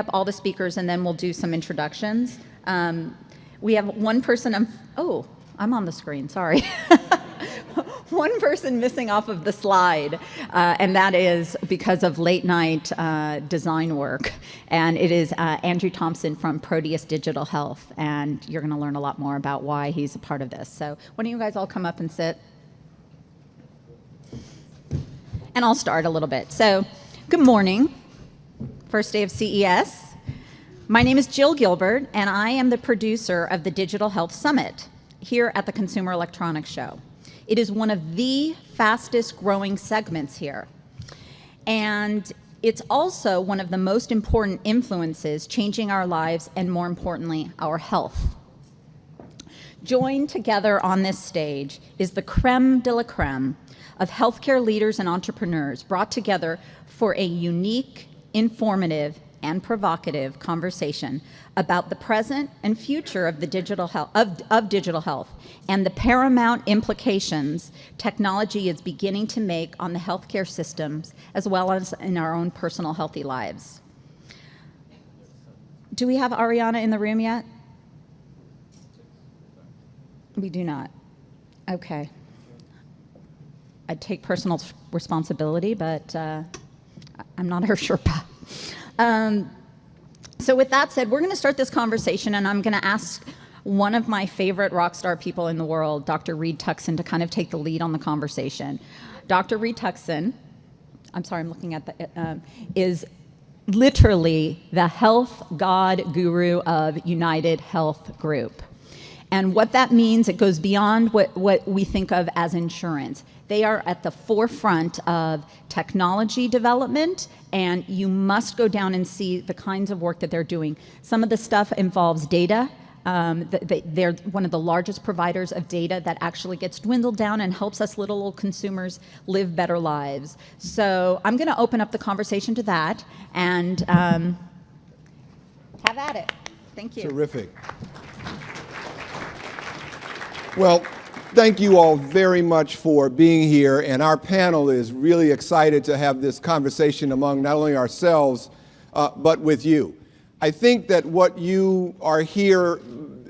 up all the speakers and then we'll do some introductions. We have one person, I'm on the screen, sorry. One person missing off of the slide, and that is because of late night design work. And it is Andrew Thompson from Proteus Digital Health, and you're gonna learn a lot more about why he's a part of this. So why don't you guys all come up and sit? And I'll start a little bit. So, good morning. First day of CES. My name is Jill Gilbert, and I am the producer of the Digital Health Summit here at the Consumer Electronics Show. It is one of the fastest growing segments here. And it's also one of the most important influences changing our lives and, more importantly, our health. Joined together on this stage is the creme de la creme of healthcare leaders and entrepreneurs brought together for a unique, informative, and provocative conversation about the present and future of the digital health of digital health and the paramount implications technology is beginning to make on the healthcare systems as well as in our own personal healthy lives. Do we have Arianna in the room yet? We do not. Okay. I'd take personal responsibility, but I'm not her Sherpa. So with that said, we're going to start this conversation, and I'm going to ask one of my favorite rock star people in the world, Dr. Reed Tuckson, to kind of take the lead on the conversation. Dr. Reed Tuckson, I'm sorry, I'm looking at the, is literally the health god guru of United Health Group. And what that means, it goes beyond what we think of as insurance. They are at the forefront of technology development, and you must go down and see the kinds of work that they're doing. Some of the stuff involves data. They're one of the largest providers of data that actually gets dwindled down and helps us little old consumers live better lives. So I'm going to open up the conversation to that, and have at it. Thank you. Terrific. Well, thank you all very much for being here, and our panel is really excited to have this conversation among not only ourselves, but with you. I think that what you are here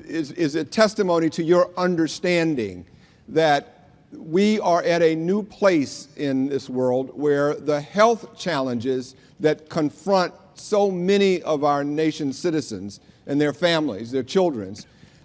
is a testimony to your understanding that we are at a new place in this world where the health challenges that confront so many of our nation's citizens and their families, their children,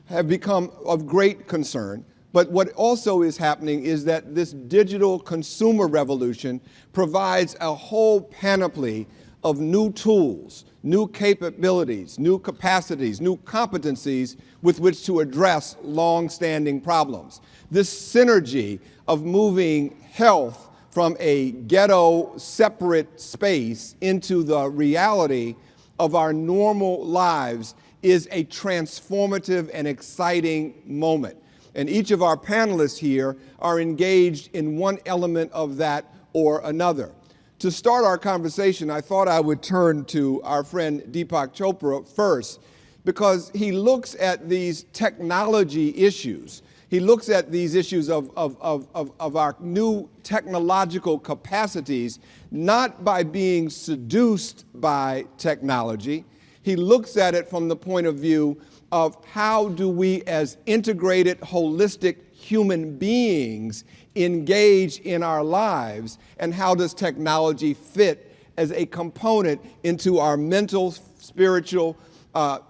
have become of great concern. But what also is happening is that this digital consumer revolution provides a whole panoply of new tools, new capabilities, new capacities, new competencies with which to address long-standing problems. This synergy of moving health from a ghetto separate space into the reality of our normal lives is a transformative and exciting moment. And each of our panelists here are engaged in one element of that or another. To start our conversation, I thought I would turn to our friend Deepak Chopra first, because he looks at these technology issues. He looks at these issues of our new technological capacities, not by being seduced by technology. He looks at it from the point of view of how do we as integrated, holistic human beings engage in our lives, and how does technology fit as a component into our mental, spiritual,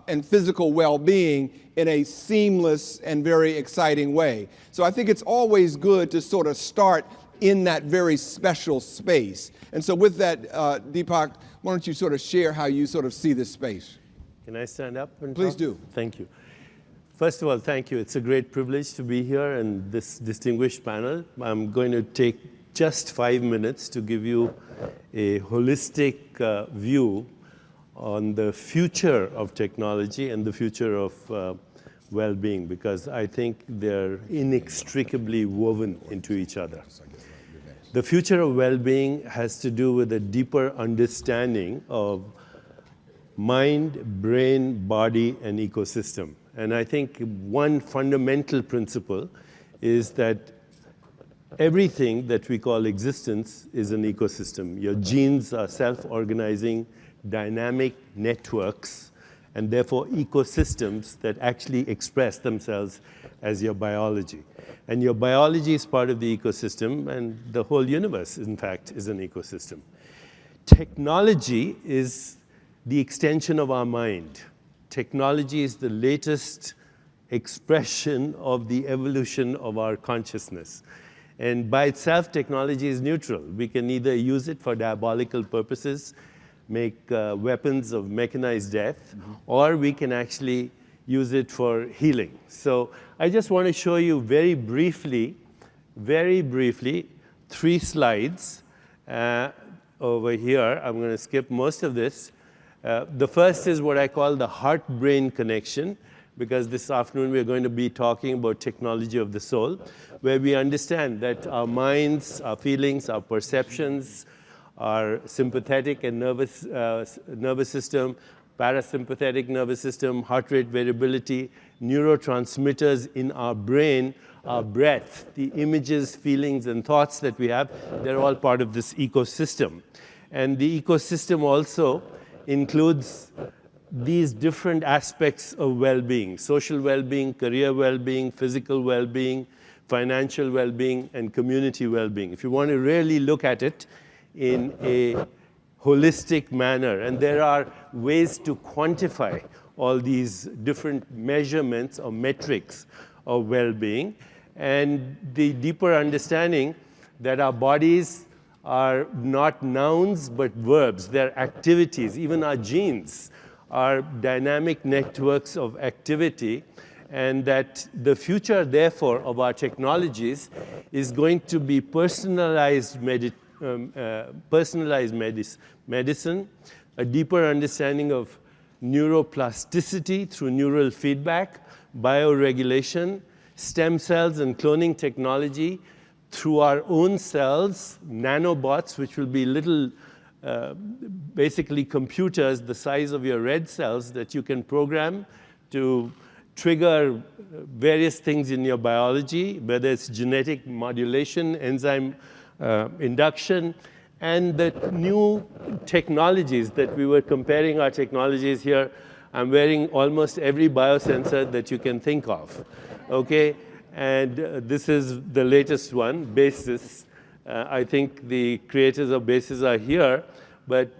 and physical well-being in a seamless and very exciting way. So I think it's always good to sort of start in that very special space. And so with that, Deepak, why don't you sort of share how you sort of see this space? Can I stand up and Please talk? do. Thank you. First of all, thank you. It's a great privilege to be here in this distinguished panel. I'm going to take just 5 minutes to give you a holistic view on the future of technology and the future of well-being, because I think they're inextricably woven into each other. The future of well-being has to do with a deeper understanding of mind, brain, body, and ecosystem. And I think one fundamental principle is that everything that we call existence is an ecosystem. Your genes are self-organizing dynamic networks and therefore ecosystems that actually express themselves as your biology. And your biology is part of the ecosystem, and the whole universe, in fact, is an ecosystem. Technology is the extension of our mind. Technology is the latest expression of the evolution of our consciousness. And by itself, technology is neutral. We can either use it for diabolical purposes, make weapons of mechanized death, or we can actually use it for healing. So I just want to show you very briefly, 3 slides over here. I'm going to skip most of this. The first is what I call the heart-brain connection, because this afternoon we're going to be talking about technology of the soul, where we understand that our minds, our feelings, our perceptions, our sympathetic and nervous system, parasympathetic nervous system, heart rate variability, neurotransmitters in our brain, our breath, the images, feelings, and thoughts that we have, they're all part of this ecosystem. And the ecosystem also includes these different aspects of well-being: social well-being, career well-being, physical well-being, financial well-being, and community well-being. If you want to really look at it in a holistic manner, and there are ways to quantify all these different measurements or metrics of well-being, and the deeper understanding that our bodies are not nouns but verbs. They're activities. Even our genes are dynamic networks of activity, and that the future, therefore, of our technologies is going to be personalized medicine, a deeper understanding of neuroplasticity through neural feedback, bioregulation, stem cells and cloning technology through our own cells, nanobots, which will be little, basically computers the size of your red cells that you can program to trigger various things in your biology, whether it's genetic modulation, enzyme induction, and the new technologies that we were comparing our technologies here. I'm wearing almost every biosensor that you can think of, okay? And this is the latest one, BASIS. I think the creators of BASIS are here, but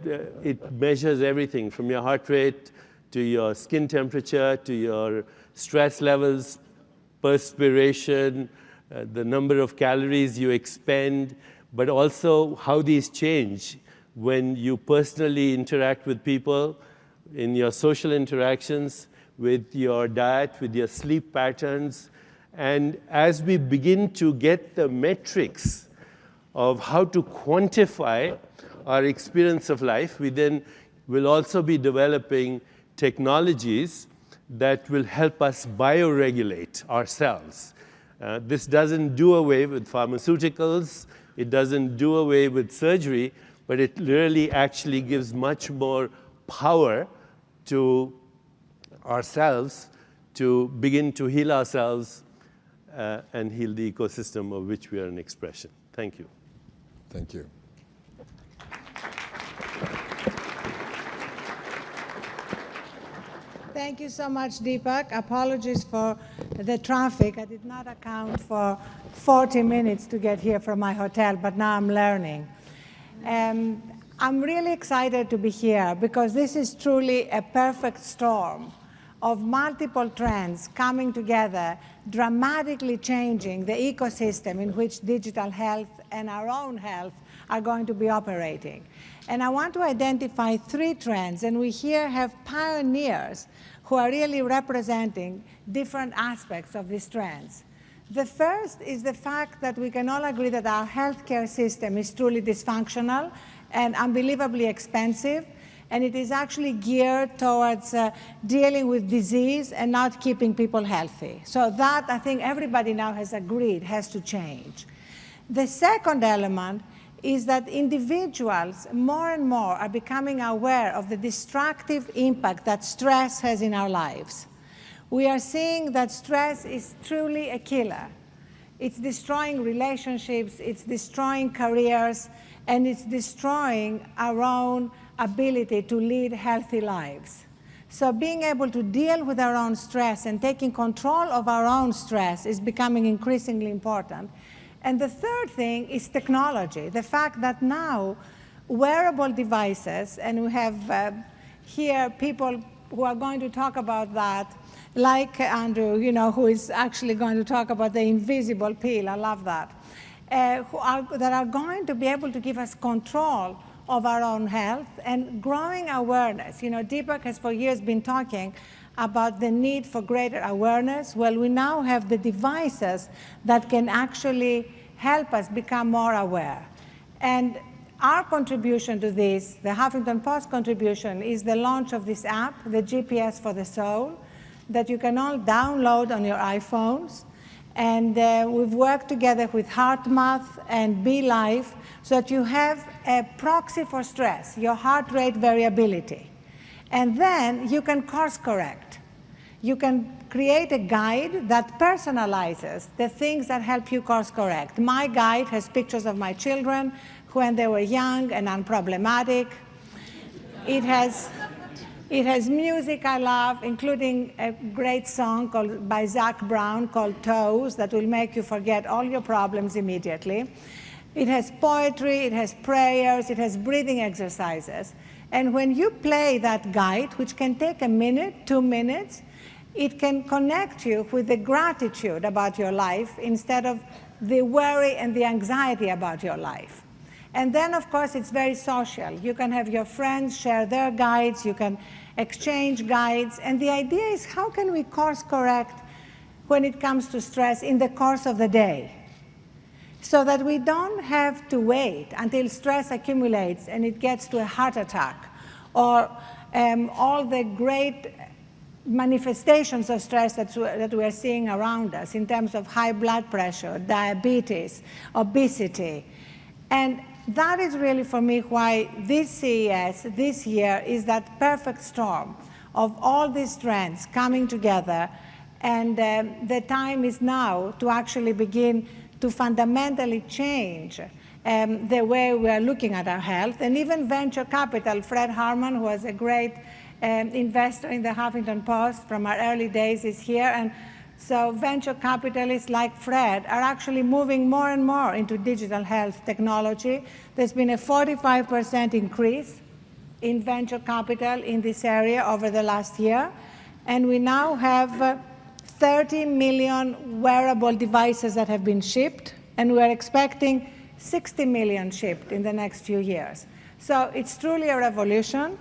it measures everything from your heart rate to your skin temperature to your stress levels, perspiration, the number of calories you expend, but also how these change when you personally interact with people, in your social interactions, with your diet, with your sleep patterns. And as we begin to get the metrics of how to quantify our experience of life, we then will also be developing technologies that will help us bioregulate ourselves. This doesn't do away with pharmaceuticals. It doesn't do away with surgery, but it really actually gives much more power to ourselves to begin to heal ourselves and heal the ecosystem of which we are an expression. Thank you. Thank you. Thank you so much, Deepak. Apologies for the traffic. I did not account for 40 minutes to get here from my hotel, but now I'm learning. I'm really excited to be here because this is truly a perfect storm of multiple trends coming together, dramatically changing the ecosystem in which digital health and our own health are going to be operating. And I want to identify 3 trends, and we here have pioneers who are really representing different aspects of these trends. The first is the fact that we can all agree that our healthcare system is truly dysfunctional and unbelievably expensive, and it is actually geared towards dealing with disease and not keeping people healthy. So that, I think everybody now has agreed, has to change. The second element is that individuals more and more are becoming aware of the destructive impact that stress has in our lives. We are seeing that stress is truly a killer. It's destroying relationships, it's destroying careers, and it's destroying our own ability to lead healthy lives. So being able to deal with our own stress and taking control of our own stress is becoming increasingly important. And the third thing is technology, the fact that now wearable devices, and we have here people who are going to talk about that, like Andrew, who is actually going to talk about the invisible pill, I love that, that are going to be able to give us control of our own health and growing awareness. Deepak has for years been talking about the need for greater awareness. Well, we now have the devices that can actually help us become more aware. And our contribution to this, the Huffington Post contribution, is the launch of this app, the GPS for the Soul, that you can all download on your iPhones. And we've worked together with HeartMath and BeLife so that you have a proxy for stress, your heart rate variability. And then you can course correct. You can create a guide that personalizes the things that help you course correct. My guide has pictures of my children when they were young and unproblematic. It has music I love, including a great song by Zach Brown called Toes that will make you forget all your problems immediately. It has poetry, it has prayers, it has breathing exercises. And when you play that guide, which can take a minute, 2 minutes, it can connect you with the gratitude about your life instead of the worry and the anxiety about your life. And then, of course, it's very social. You can have your friends share their guides, you can exchange guides, and the idea is how can we course correct when it comes to stress in the course of the day so that we don't have to wait until stress accumulates and it gets to a heart attack or all the great manifestations of stress that we are seeing around us in terms of high blood pressure, diabetes, obesity. And that is really, for me, why this CES this year is that perfect storm of all these trends coming together. And the time is now to actually begin to fundamentally change the way we are looking at our health. And even venture capital, Fred Harman, who was a great investor in the Huffington Post from our early days, is here. And so venture capitalists like Fred are actually moving more and more into digital health technology. There's been a 45% increase in venture capital in this area over the last year. And we now have 30 million wearable devices that have been shipped, and we are expecting 60 million shipped in the next few years. So it's truly a revolution.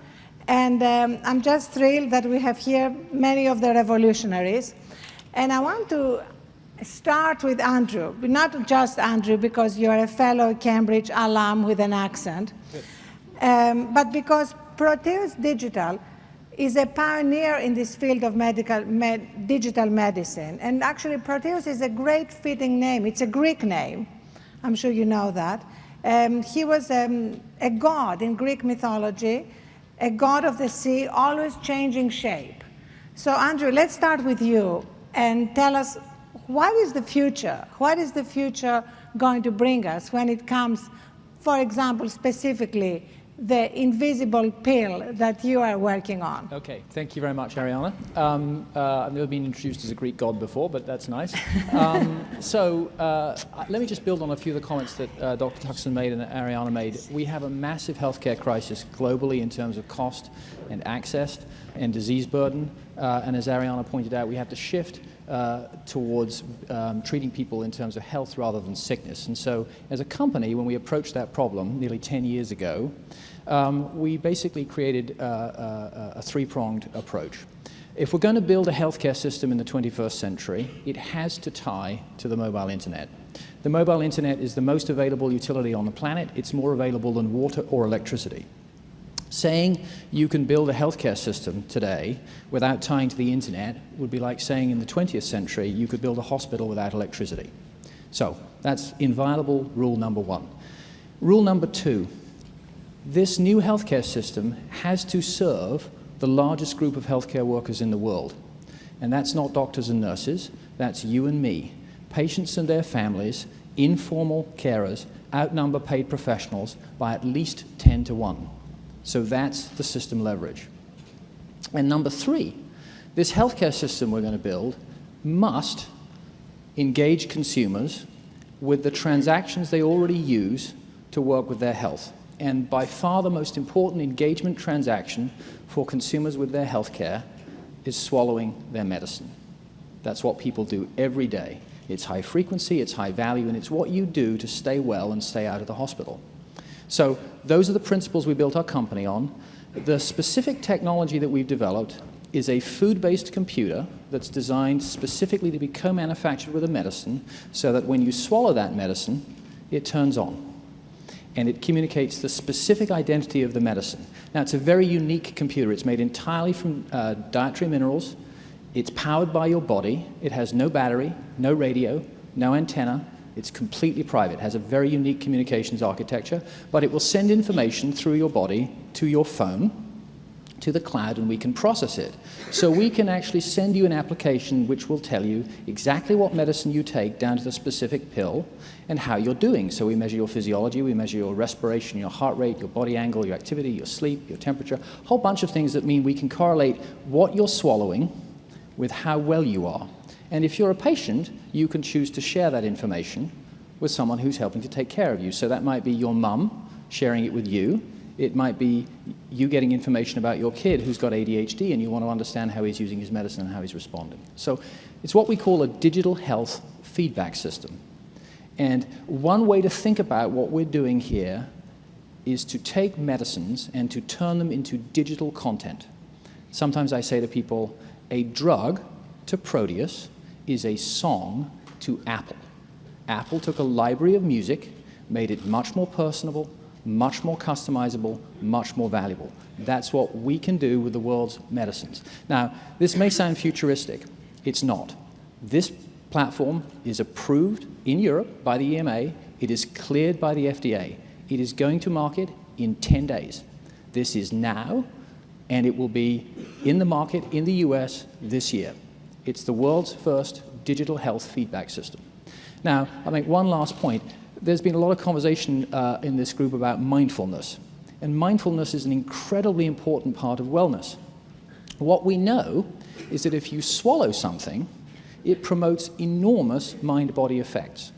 And I'm just thrilled that we have here many of the revolutionaries. And I want to start with Andrew, but not just Andrew because you're a fellow Cambridge alum with an accent, but because Proteus Digital is a pioneer in this field of digital medicine. And actually, Proteus is a great fitting name. It's a Greek name. I'm sure you know that. He was a god in Greek mythology, a god of the sea, always changing shape. So Andrew, let's start with you and tell us, what is the future? What is the future going to bring us when it comes, for example, specifically, the invisible pill that you are working on? Okay, thank you very much, Arianna. I've never been introduced as a Greek god before, but that's nice. Let me just build on a few of the comments that Dr. Tuxson made and that Arianna made. We have a massive healthcare crisis globally in terms of cost and access and disease burden. And as Arianna pointed out, we have to shift towards treating people in terms of health rather than sickness. And so as a company, when we approached that problem nearly 10 years ago, we basically created a three-pronged approach. If we're going to build a healthcare system in the 21st century, it has to tie to the mobile internet. The mobile internet is the most available utility on the planet. It's more available than water or electricity. Saying you can build a healthcare system today without tying to the internet would be like saying in the 20th century you could build a hospital without electricity. So that's inviolable rule number one. Rule number two, this new healthcare system has to serve the largest group of healthcare workers in the world. And that's not doctors and nurses, that's you and me. Patients and their families, informal carers, outnumber paid professionals by at least 10 to 1. So that's the system leverage. And number 3, this healthcare system we're going to build must engage consumers with the transactions they already use to work with their health. And by far the most important engagement transaction for consumers with their healthcare is swallowing their medicine. That's what people do every day. It's high frequency, it's high value, and it's what you do to stay well and stay out of the hospital. So those are the principles we built our company on. The specific technology that we've developed is a food-based computer that's designed specifically to be co-manufactured with a medicine so that when you swallow that medicine, it turns on. And it communicates the specific identity of the medicine. Now, it's a very unique computer. It's made entirely from dietary minerals. It's powered by your body. It has no battery, no radio, no antenna. It's completely private. It has a very unique communications architecture, but it will send information through your body to your phone, to the cloud, and we can process it. So we can actually send you an application which will tell you exactly what medicine you take down to the specific pill and how you're doing. So we measure your physiology, we measure your respiration, your heart rate, your body angle, your activity, your sleep, your temperature, a whole bunch of things that mean we can correlate what you're swallowing with how well you are. And if you're a patient, you can choose to share that information with someone who's helping to take care of you. So that might be your mum sharing it with you. It might be you getting information about your kid who's got ADHD and you want to understand how he's using his medicine and how he's responding. So it's what we call a digital health feedback system. And one way to think about what we're doing here is to take medicines and to turn them into digital content. Sometimes I say to people, a drug to Proteus is a song to Apple. Apple took a library of music, made it much more personable, much more customizable, much more valuable. That's what we can do with the world's medicines. Now, this may sound futuristic. It's not. This platform is approved in Europe by the EMA. It is cleared by the FDA. It is going to market in 10 days. This is now, and it will be in the market in the US this year. It's the world's first digital health feedback system. Now, I'll make one last point. There's been a lot of conversation in this group about mindfulness. And mindfulness is an incredibly important part of wellness. What we know is that if you swallow something, it promotes enormous mind-body effects.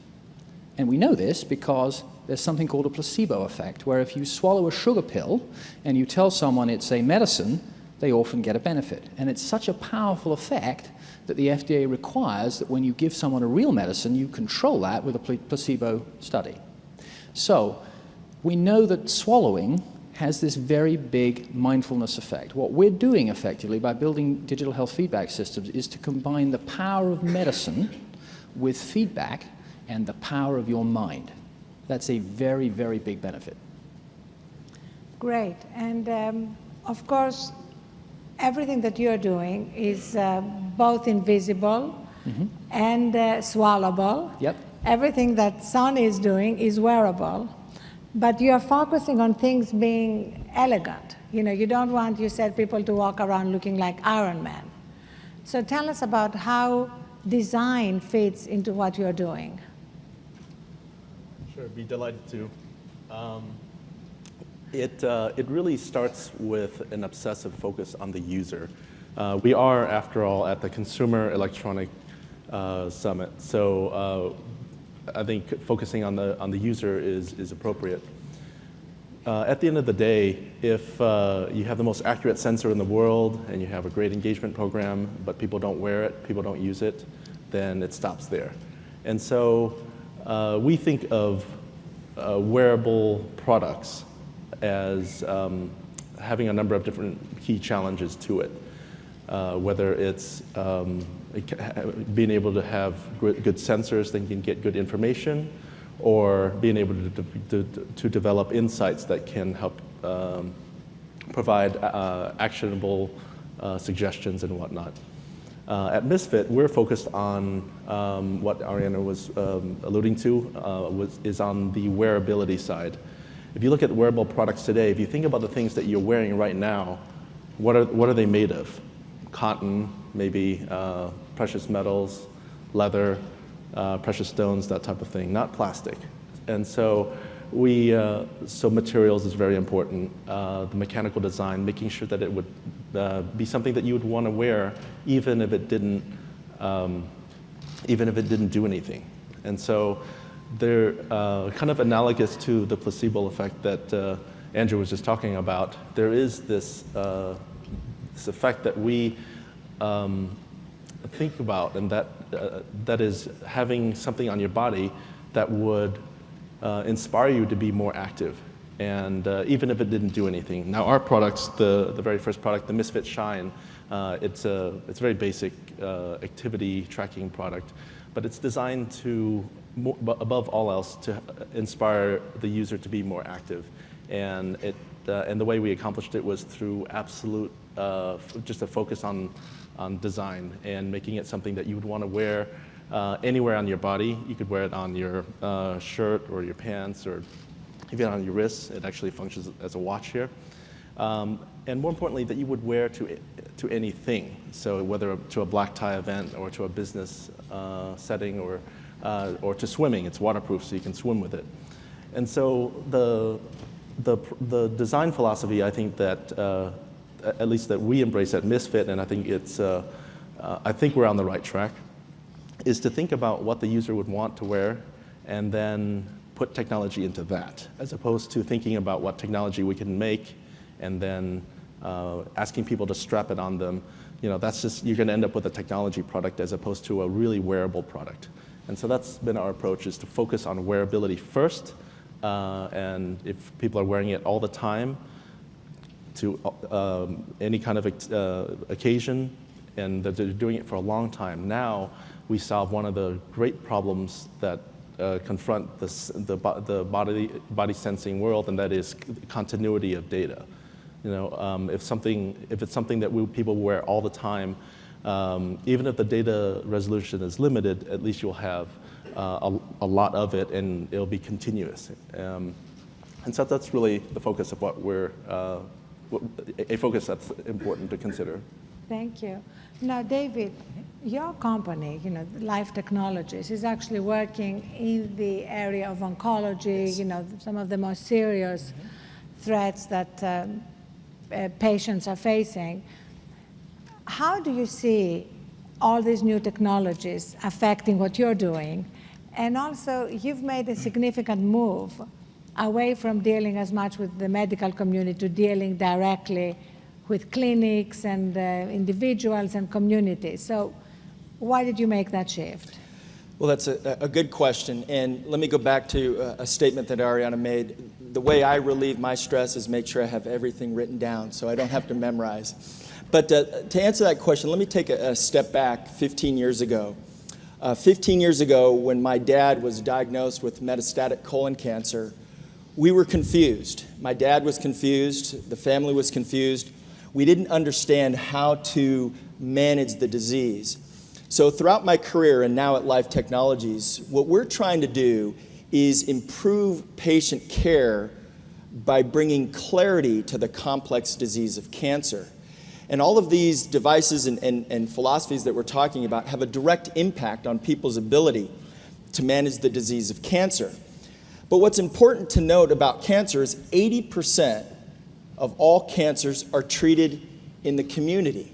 And we know this because there's something called a placebo effect, where if you swallow a sugar pill and you tell someone it's a medicine, they often get a benefit. And it's such a powerful effect that the FDA requires that when you give someone a real medicine, you control that with a placebo study. So we know that swallowing has this very big mindfulness effect. What we're doing effectively by building digital health feedback systems is to combine the power of medicine with feedback and the power of your mind. That's a very, very big benefit. Great. And of course, everything that you're doing is both invisible and swallowable. Yep. Everything that Sonny is doing is wearable. But you're focusing on things being elegant. You know, you don't want, you said, people to walk around looking like Iron Man. So tell us about how design fits into what you're doing. Sure, be delighted to. It really starts with an obsessive focus on the user. We are, after all, at the Consumer Electronic Summit, so I think focusing on the user is appropriate. At the end of the day, if you have the most accurate sensor in the world and you have a great engagement program, but people don't wear it, people don't use it, then it stops there. And so we think of wearable products as having a number of different key challenges to it, whether it's being able to have good sensors that can get good information, or being able to develop insights that can help provide actionable suggestions and whatnot. At Misfit, we're focused on what Arianna was alluding to, is on the wearability side. If you look at wearable products today, if you think about the things that you're wearing right now, what are they made of? Cotton, maybe precious metals, leather, precious stones, that type of thing, not plastic. And so so materials is very important. The mechanical design, making sure that it would be something that you would want to wear, even if it didn't do anything. And so they're kind of analogous to the placebo effect that Andrew was just talking about. There is this effect that we think about, and that is having something on your body that would inspire you to be more active, and even if it didn't do anything. Now, our products, the very first product, the Misfit Shine, it's a very basic activity tracking product, but it's designed to, above all else, to inspire the user to be more active. And the way we accomplished it was through absolute, just a focus on design and making it something that you would want to wear anywhere on your body. You could wear it on your shirt or your pants, or even on your wrists. It actually functions as a watch here. And more importantly, that you would wear to anything. So whether to a black tie event or to a business setting or to swimming, it's waterproof, so you can swim with it. And so the design philosophy, I think that at least that we embrace at Misfit, and I think I think we're on the right track, is to think about what the user would want to wear and then put technology into that, as opposed to thinking about what technology we can make and then asking people to strap it on them. That's just, you're going to end up with a technology product as opposed to a really wearable product. And so that's been our approach, is to focus on wearability first, and if people are wearing it all the time to any kind of occasion, and that they're doing it for a long time, now we solve one of the great problems that confront the body sensing world, and that is continuity of data. If it's something that people wear all the time, even if the data resolution is limited, at least you'll have a lot of it, and it'll be continuous. And so that's really the focus of a focus that's important to consider. Thank you. Now, David, your company, Life Technologies, is actually working in the area of oncology, some of the most serious threats that patients are facing. How do you see all these new technologies affecting what you're doing? And also, you've made a significant move away from dealing as much with the medical community to dealing directly with clinics and individuals and communities. So why did you make that shift? Well, that's a good question. And let me go back to a statement that Arianna made. The way I relieve my stress is make sure I have everything written down so I don't have to memorize. But to answer that question, let me take a step back 15 years ago. 15 years ago, when my dad was diagnosed with metastatic colon cancer, we were confused. My dad was confused. The family was confused. We didn't understand how to manage the disease. So throughout my career and now at Life Technologies, what we're trying to do is improve patient care by bringing clarity to the complex disease of cancer. And all of these devices and philosophies that we're talking about have a direct impact on people's ability to manage the disease of cancer. But what's important to note about cancer is 80% of all cancers are treated in the community.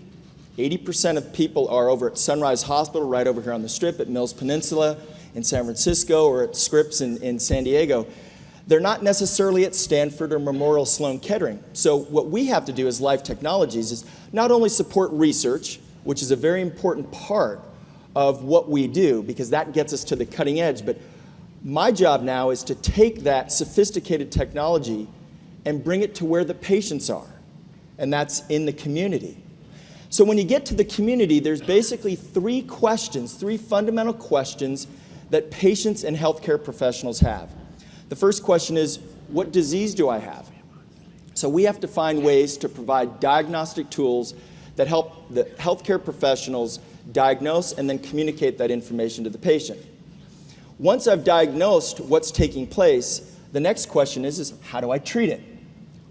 80% of people are over at Sunrise Hospital right over here on the Strip, at Mills Peninsula in San Francisco, or at Scripps in San Diego. They're not necessarily at Stanford or Memorial Sloan Kettering. So what we have to do as Life Technologies is not only support research, which is a very important part of what we do, because that gets us to the cutting edge, but my job now is to take that sophisticated technology and bring it to where the patients are, and that's in the community. So when you get to the community, there's basically three fundamental questions that patients and healthcare professionals have. The first question is, what disease do I have? So we have to find ways to provide diagnostic tools that help the healthcare professionals diagnose and then communicate that information to the patient. Once I've diagnosed what's taking place, the next question is how do I treat it?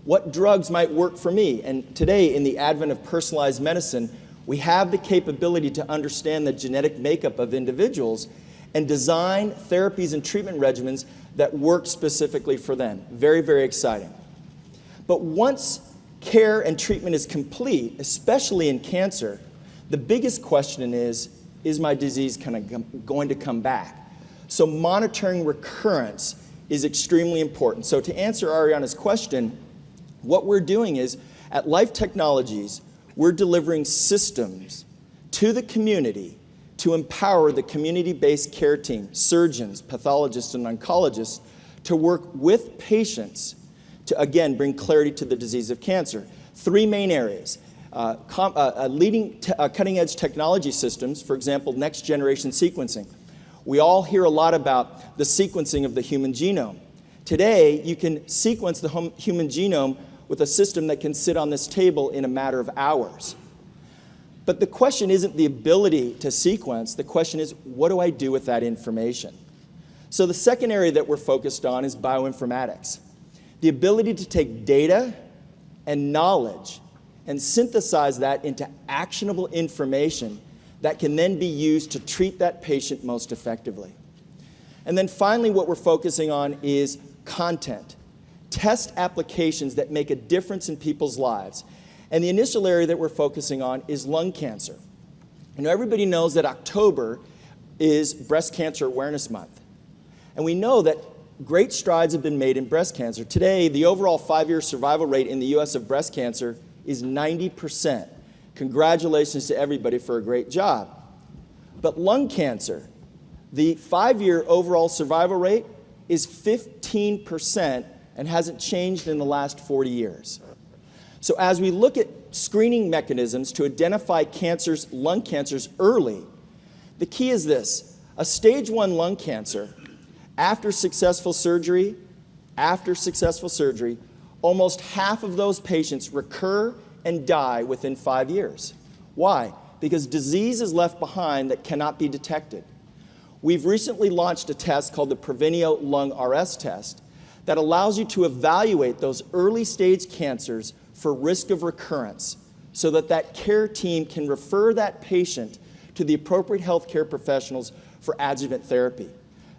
What drugs might work for me? And today, in the advent of personalized medicine, we have the capability to understand the genetic makeup of individuals and design therapies and treatment regimens that work specifically for them. Very, very exciting. But once care and treatment is complete, especially in cancer, the biggest question is my disease going to come back? So monitoring recurrence is extremely important. So to answer Arianna's question, what we're doing is, at Life Technologies, we're delivering systems to the community to empower the community-based care team, surgeons, pathologists, and oncologists, to work with patients to, again, bring clarity to the disease of cancer. 3 main areas. Leading cutting-edge technology systems, for example, next-generation sequencing. We all hear a lot about the sequencing of the human genome. Today, you can sequence the human genome with a system that can sit on this table in a matter of hours. But the question isn't the ability to sequence. The question is, what do I do with that information? So the second area that we're focused on is bioinformatics. The ability to take data and knowledge and synthesize that into actionable information that can then be used to treat that patient most effectively. And then finally, what we're focusing on is content. Test applications that make a difference in people's lives. And the initial area that we're focusing on is lung cancer. You know, everybody knows that October is Breast Cancer Awareness Month. And we know that great strides have been made in breast cancer. Today, the overall 5-year survival rate in the US of breast cancer is 90%. Congratulations to everybody for a great job. But lung cancer, the 5-year overall survival rate is 15% and hasn't changed in the last 40 years. So as we look at screening mechanisms to identify cancers, lung cancers early, the key is this: a stage 1 lung cancer, after successful surgery, almost half of those patients recur and die within 5 years. Why? Because disease is left behind that cannot be detected. We've recently launched a test called the Prevenio Lung RS test that allows you to evaluate those early stage cancers for risk of recurrence so that that care team can refer that patient to the appropriate healthcare professionals for adjuvant therapy.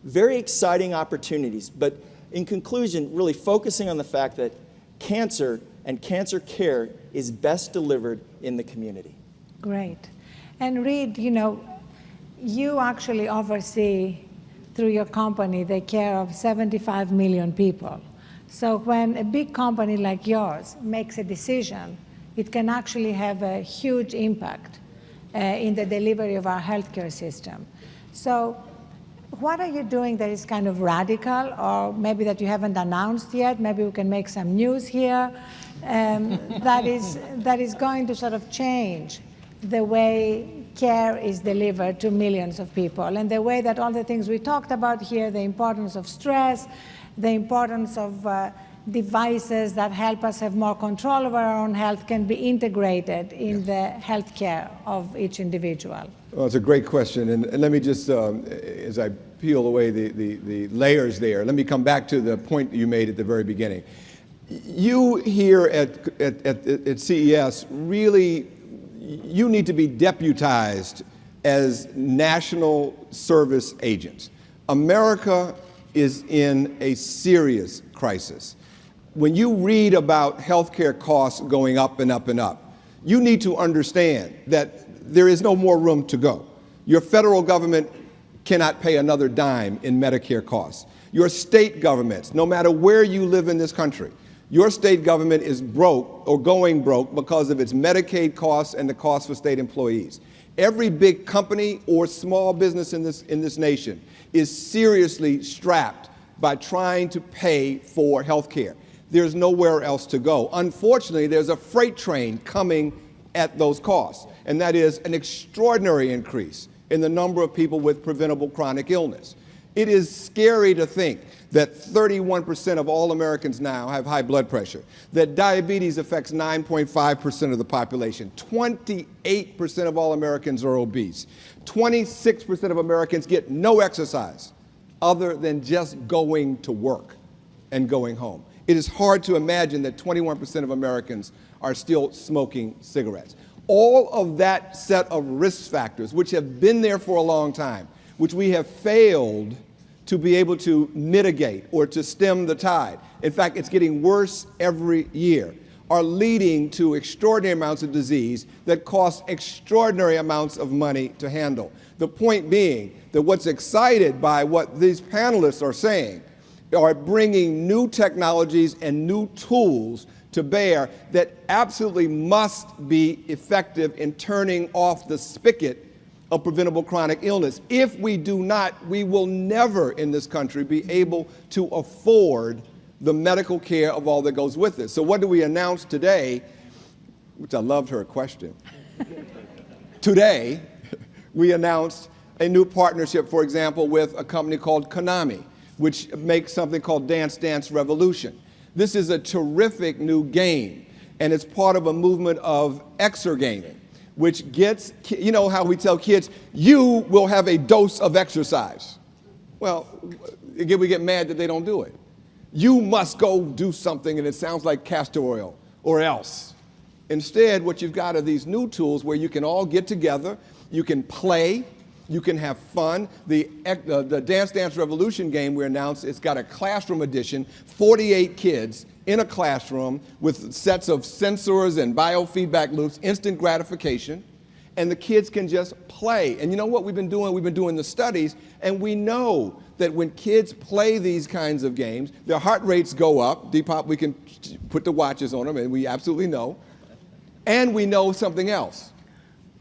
Very exciting opportunities, but in conclusion, really focusing on the fact that cancer and cancer care is best delivered in the community. Great. And Reed, you know, you actually oversee, through your company, the care of 75 million people. So when a big company like yours makes a decision, it can actually have a huge impact in the delivery of our healthcare system. So what are you doing that is kind of radical, or maybe that you haven't announced yet? Maybe we can make some news here that is going to sort of change the way care is delivered to millions of people, and the way that all the things we talked about here, the importance of stress, the importance of devices that help us have more control over our own health, can be integrated in the healthcare of each individual. Well, it's a great question, and let me just, as I peel away the layers there, let me come back to the point you made at the very beginning. You here at CES really, you need to be deputized as national service agents. America is in a serious crisis. When you read about healthcare costs going up and up and up, you need to understand that there is no more room to go. Your federal government cannot pay another dime in Medicare costs. Your state governments, no matter where you live in this country, your state government is broke or going broke because of its Medicaid costs and the costs for state employees. Every big company or small business in this nation is seriously strapped by trying to pay for health care. There's nowhere else to go. Unfortunately, there's a freight train coming at those costs, and that is an extraordinary increase in the number of people with preventable chronic illness. It is scary to think that 31% of all Americans now have high blood pressure, that diabetes affects 9.5% of the population, 28% of all Americans are obese, 26% of Americans get no exercise other than just going to work and going home. It is hard to imagine that 21% of Americans are still smoking cigarettes. All of that set of risk factors, which have been there for a long time, which we have failed to be able to mitigate or to stem the tide. In fact, it's getting worse every year, are leading to extraordinary amounts of disease that cost extraordinary amounts of money to handle. The point being that what's excited by what these panelists are saying are bringing new technologies and new tools to bear that absolutely must be effective in turning off the spigot of preventable chronic illness. If we do not, we will never in this country be able to afford the medical care of all that goes with it. So what do we announce today, which I loved her question. Today, we announced a new partnership, for example, with a company called Konami, which makes something called Dance Dance Revolution. This is a terrific new game, and it's part of a movement of exergaming, which gets, you know how we tell kids, you will have a dose of exercise. Well, again, we get mad that they don't do it. You must go do something, and it sounds like castor oil or else. Instead, what you've got are these new tools where you can all get together, you can play, you can have fun. The Dance Dance Revolution game we announced, it's got a classroom edition, 48 kids in a classroom with sets of sensors and biofeedback loops, instant gratification, and the kids can just play. And you know what we've been doing? We've been doing the studies, and we know that when kids play these kinds of games, their heart rates go up. Deepak, we can put the watches on them, and we absolutely know. And we know something else.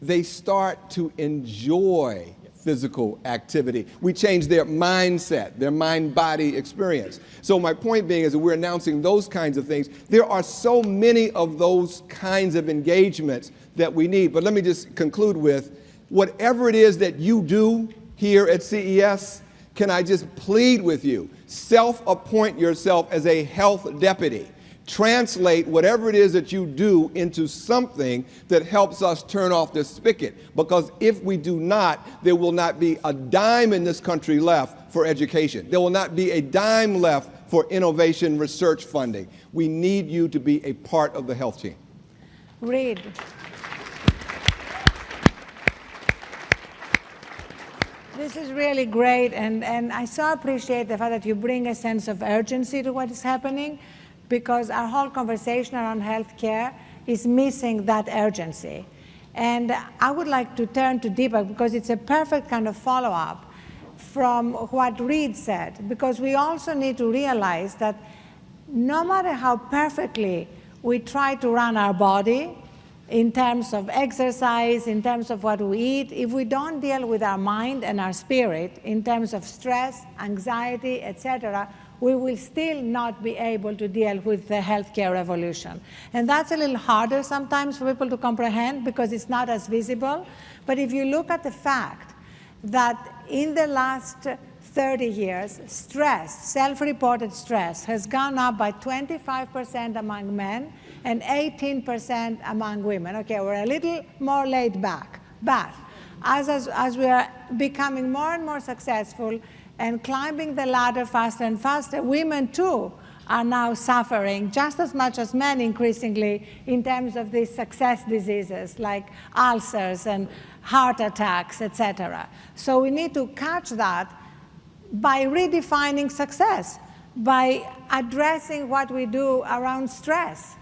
They start to enjoy physical activity. We change their mindset, their mind-body experience. So my point being is that we're announcing those kinds of things. There are so many of those kinds of engagements that we need. But let me just conclude with, whatever it is that you do here at CES, can I just plead with you, self-appoint yourself as a health deputy. Translate whatever it is that you do into something that helps us turn off this spigot. Because if we do not, there will not be a dime in this country left for education. There will not be a dime left for innovation research funding. We need you to be a part of the health team. Reed. This is really great, and I so appreciate the fact that you bring a sense of urgency to what is happening, because our whole conversation around healthcare is missing that urgency. And I would like to turn to Deepak, because it's a perfect kind of follow-up from what Reed said, because we also need to realize that no matter how perfectly we try to run our body in terms of exercise, in terms of what we eat, if we don't deal with our mind and our spirit in terms of stress, anxiety, etc., we will still not be able to deal with the healthcare revolution. And that's a little harder sometimes for people to comprehend because it's not as visible. But if you look at the fact that in the last 30 years, stress, self-reported stress, has gone up by 25% among men and 18% among women. Okay, we're a little more laid back. But as we are becoming more and more successful and climbing the ladder faster and faster, women too are now suffering just as much as men increasingly in terms of these success diseases like ulcers and heart attacks, etc. So we need to catch that by redefining success, by addressing what we do around stress.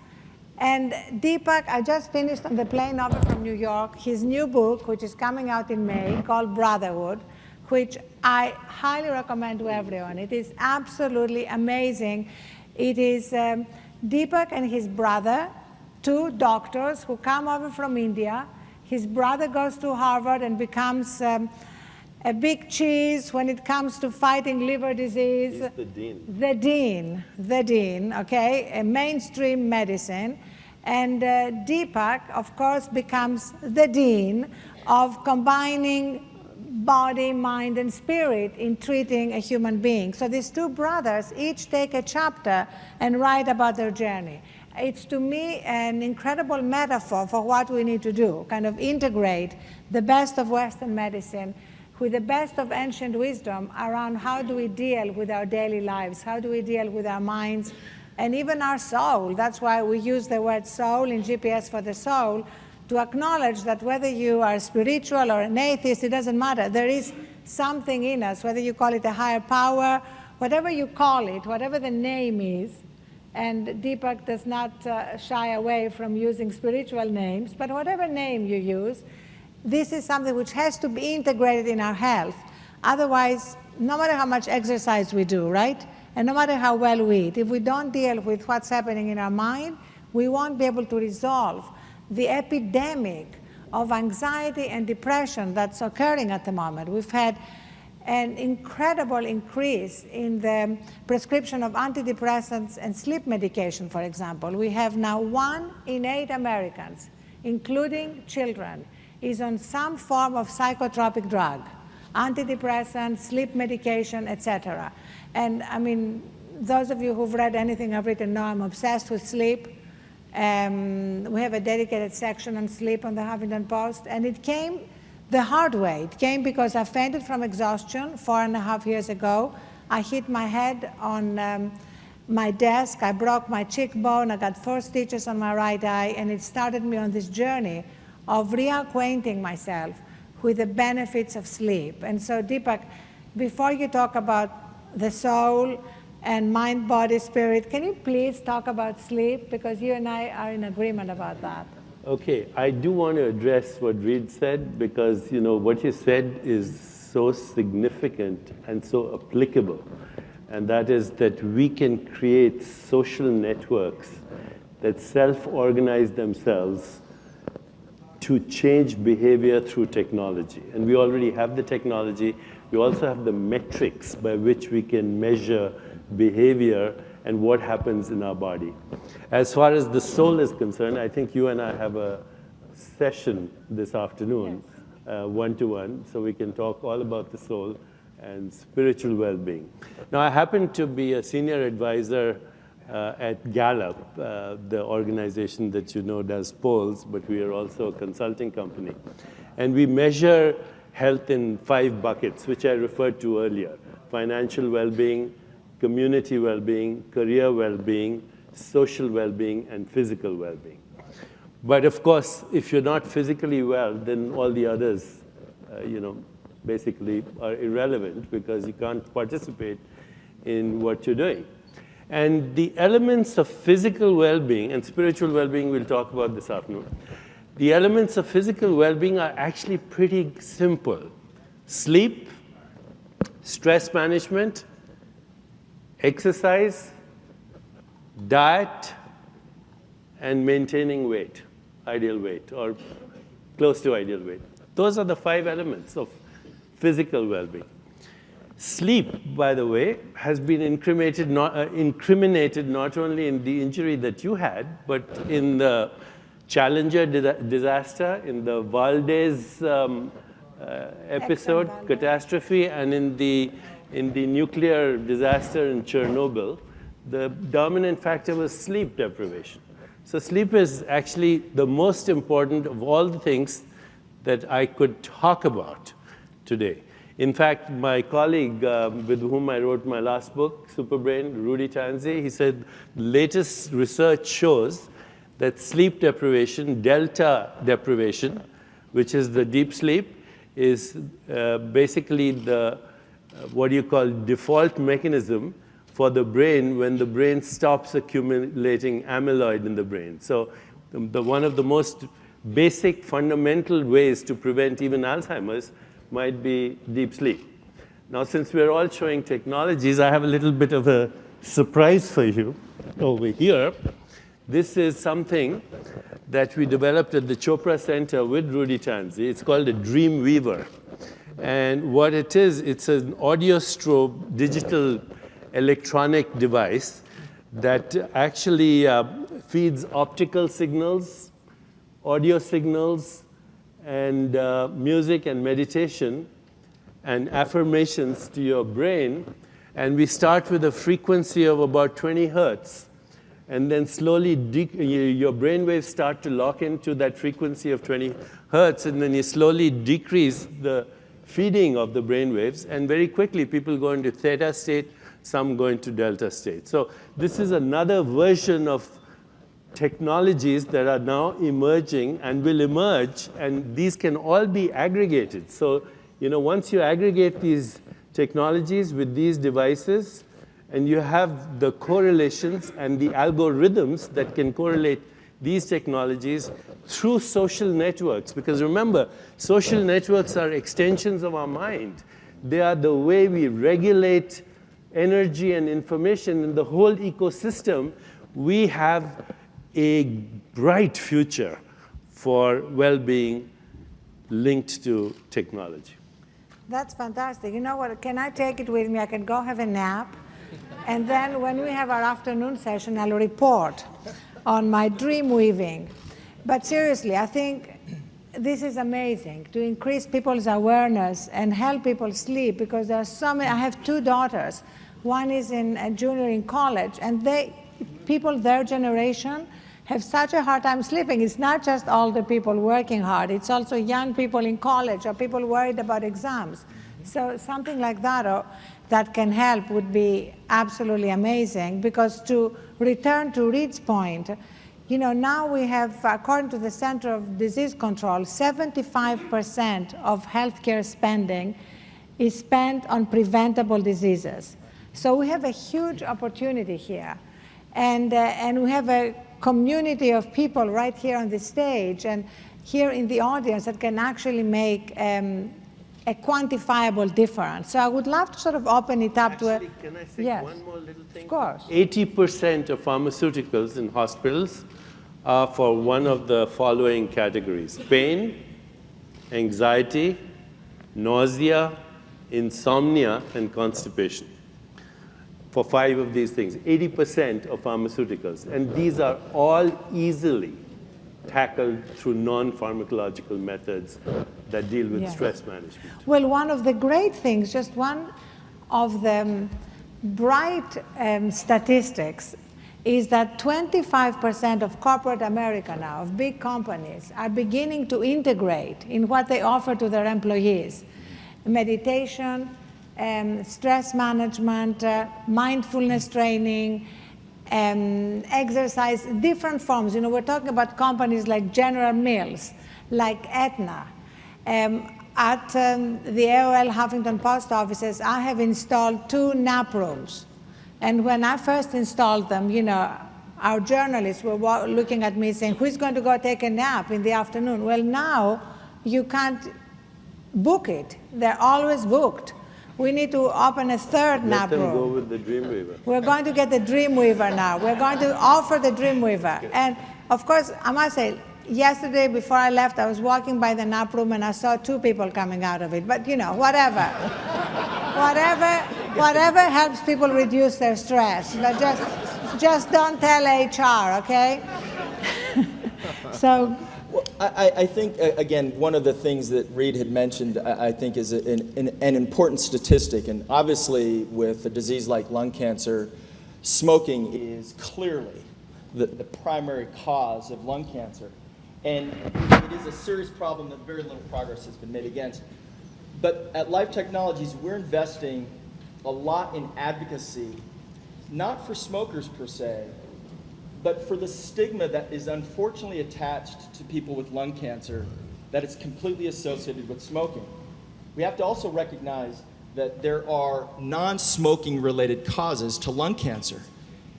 And Deepak, I just finished on the plane over from New York, his new book, which is coming out in May, called Brotherhood, which I highly recommend to everyone. It is absolutely amazing. It is Deepak and his brother, two doctors who come over from India. His brother goes to Harvard and becomes a big cheese when it comes to fighting liver disease. He's the dean. The dean, okay, a mainstream medicine. And Deepak, of course, becomes the dean of combining body, mind, and spirit in treating a human being. So these two brothers each take a chapter and write about their journey. It's, to me, an incredible metaphor for what we need to do, kind of integrate the best of Western medicine with the best of ancient wisdom around how do we deal with our daily lives, how do we deal with our minds, and even our soul. That's why we use the word soul in GPS for the soul, to acknowledge that whether you are spiritual or an atheist, it doesn't matter. There is something in us, whether you call it a higher power, whatever you call it, whatever the name is, and Deepak does not shy away from using spiritual names, but whatever name you use, this is something which has to be integrated in our health. Otherwise, no matter how much exercise we do, right? And no matter how well we eat, if we don't deal with what's happening in our mind, we won't be able to resolve the epidemic of anxiety and depression that's occurring at the moment. We've had an incredible increase in the prescription of antidepressants and sleep medication, for example. We have now 1 in 8 Americans, including children, is on some form of psychotropic drug, antidepressant, sleep medication, etc. And I mean, those of you who've read anything I've written know I'm obsessed with sleep. We have a dedicated section on sleep on the Huffington Post, and it came the hard way. It came because I fainted from exhaustion 4.5 years ago. I hit my head on my desk. I broke my cheekbone. I got 4 stitches on my right eye, and it started me on this journey of reacquainting myself with the benefits of sleep. And so, Deepak, before you talk about the soul and mind, body, spirit, can you please talk about sleep? Because you and I are in agreement about that. Okay, I do want to address what Reed said, because what you said is so significant and so applicable, and that is that we can create social networks that self-organize themselves to change behavior through technology. And we already have the technology. We also have the metrics by which we can measure behavior and what happens in our body. As far as the soul is concerned, I think you and I have a session this afternoon, one-to-one, so we can talk all about the soul and spiritual well-being. Now, I happen to be a senior advisor at Gallup, the organization that does polls, but we are also a consulting company. And we measure health in 5 buckets, which I referred to earlier: financial well-being, community well-being, career well-being, social well-being, and physical well-being. But of course, if you're not physically well, then all the others, basically are irrelevant, because you can't participate in what you're doing. And the elements of physical well-being and spiritual well-being we'll talk about this afternoon. The elements of physical well-being are actually pretty simple: sleep, stress management, exercise, diet, and maintaining weight, ideal weight, or close to ideal weight. Those are the 5 elements of physical well-being. Sleep, by the way, has been incriminated not only in the injury that you had, but in the Challenger disaster, in the Valdez episode, catastrophe, and in the nuclear disaster in Chernobyl. The dominant factor was sleep deprivation. So sleep is actually the most important of all the things that I could talk about today. In fact, my colleague with whom I wrote my last book, Superbrain, Rudy Tanzi, he said the latest research shows that sleep deprivation, delta deprivation, which is the deep sleep, is basically the what you call default mechanism for the brain when the brain stops accumulating amyloid in the brain. So one of the most basic fundamental ways to prevent even Alzheimer's might be deep sleep. Now, since we're all showing technologies, I have a little bit of a surprise for you over here. This is something that we developed at the Chopra Center with Rudy Tanzi. It's called a Dream Weaver. And what it is, it's an audio strobe digital electronic device that actually feeds optical signals, audio signals, and music and meditation and affirmations to your brain. And we start with a frequency of about 20 hertz. And then slowly your brain waves start to lock into that frequency of 20 hertz, and then you slowly decrease the feeding of the brain waves, and very quickly people go into theta state, some go into delta state. So this is another version of technologies that are now emerging and will emerge, and these can all be aggregated. So, once you aggregate these technologies with these devices, and you have the correlations and the algorithms that can correlate these technologies through social networks. Because remember, social networks are extensions of our mind. They are the way we regulate energy and information in the whole ecosystem. We have a bright future for well-being linked to technology. That's fantastic. You know what? Can I take it with me? I can go have a nap. And then when we have our afternoon session, I'll report on my dream weaving. But seriously, I think this is amazing to increase people's awareness and help people sleep, because there are so many. I have 2 daughters. One is a junior in college, and people their generation have such a hard time sleeping. It's not just all the people working hard. It's also young people in college or people worried about exams. So something like that that can help would be absolutely amazing, because to return to Reed's point, now we have, according to the Center of Disease Control, 75% of healthcare spending is spent on preventable diseases. So we have a huge opportunity here. And we have a community of people right here on the stage and here in the audience that can actually make a quantifiable difference. So I would love to sort of open it up to can I say one more little thing? Of course. 80% of pharmaceuticals in hospitals are for one of the following categories: pain, anxiety, nausea, insomnia, and constipation. For 5 of these things, 80% of pharmaceuticals. And these are all easily tackled through non-pharmacological methods that deal with stress management. Well, one of the great things, just one of the bright statistics, is that 25% of corporate America now, of big companies, are beginning to integrate in what they offer to their employees meditation, stress management, mindfulness training, exercise, different forms. We're talking about companies like General Mills, like Aetna. At the AOL Huffington post offices, I have installed 2 nap rooms. And when I first installed them, our journalists were looking at me saying, who's going to go take a nap in the afternoon? Well, now you can't book it. They're always booked. We need to open a 3rd nap room. Let them go with the Dreamweaver. We're going to get the Dreamweaver now. We're going to offer the Dreamweaver. And of course, I must say, yesterday before I left, I was walking by the nap room and I saw 2 people coming out of it. But whatever. whatever helps people reduce their stress. But just don't tell HR, okay? So. Well, I think, again, one of the things that Reed had mentioned, I think, is an important statistic. And obviously, with a disease like lung cancer, smoking is clearly the primary cause of lung cancer. And it is a serious problem that very little progress has been made against. But at Life Technologies, we're investing a lot in advocacy, not for smokers per se, but for the stigma that is unfortunately attached to people with lung cancer, that it's completely associated with smoking. We have to also recognize that there are non-smoking related causes to lung cancer.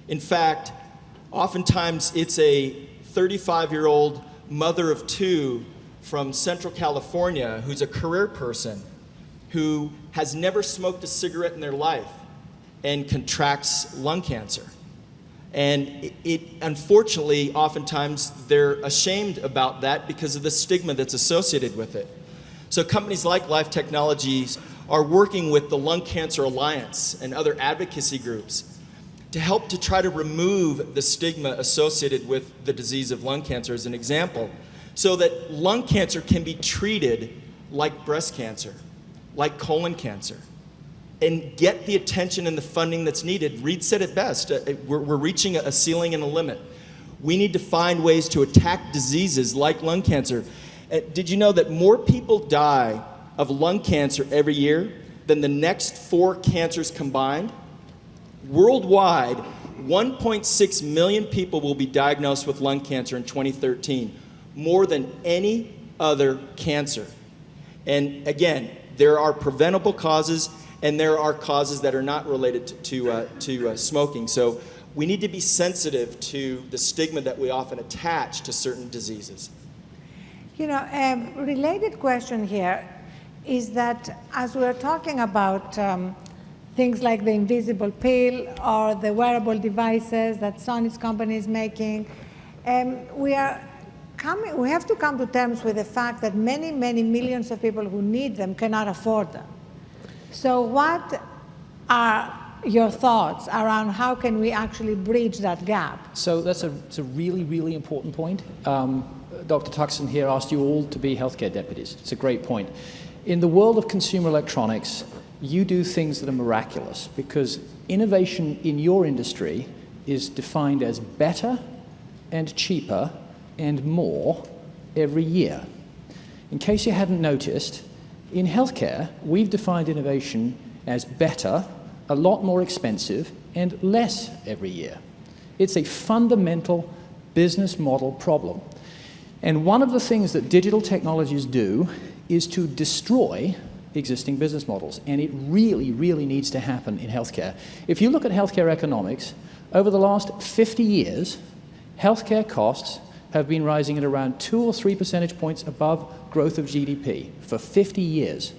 In fact, oftentimes it's a 35-year-old mother of 2 from Central California who's a career person who has never smoked a cigarette in their life and contracts lung cancer. And it unfortunately, oftentimes, they're ashamed about that because of the stigma that's associated with it. So companies like Life Technologies are working with the Lung Cancer Alliance and other advocacy groups to help to try to remove the stigma associated with the disease of lung cancer, as an example, so that lung cancer can be treated like breast cancer, like colon cancer, and get the attention and the funding that's needed. Reed said it best. We're reaching a ceiling and a limit. We need to find ways to attack diseases like lung cancer. Did you know that more people die of lung cancer every year than the next 4 cancers combined? Worldwide, 1.6 million people will be diagnosed with lung cancer in 2013, more than any other cancer. And again, there are preventable causes, and there are causes that are not related to smoking. So we need to be sensitive to the stigma that we often attach to certain diseases. You know, a related question here is that as we're talking about things like the invisible pill or the wearable devices that Sony's company is making, we have to come to terms with the fact that many, many millions of people who need them cannot afford them. So what are your thoughts around how can we actually bridge that gap? So it's a really, really important point. Dr. Tuxen here asked you all to be healthcare deputies. It's a great point. In the world of consumer electronics, you do things that are miraculous because innovation in your industry is defined as better and cheaper and more every year. In case you hadn't noticed, in healthcare, we've defined innovation as better, a lot more expensive, and less every year. It's a fundamental business model problem. And one of the things that digital technologies do is to destroy existing business models. And it really, really needs to happen in healthcare. If you look at healthcare economics, over the last 50 years, healthcare costs have been rising at around 2 or 3 percentage points above growth of GDP for 50 years.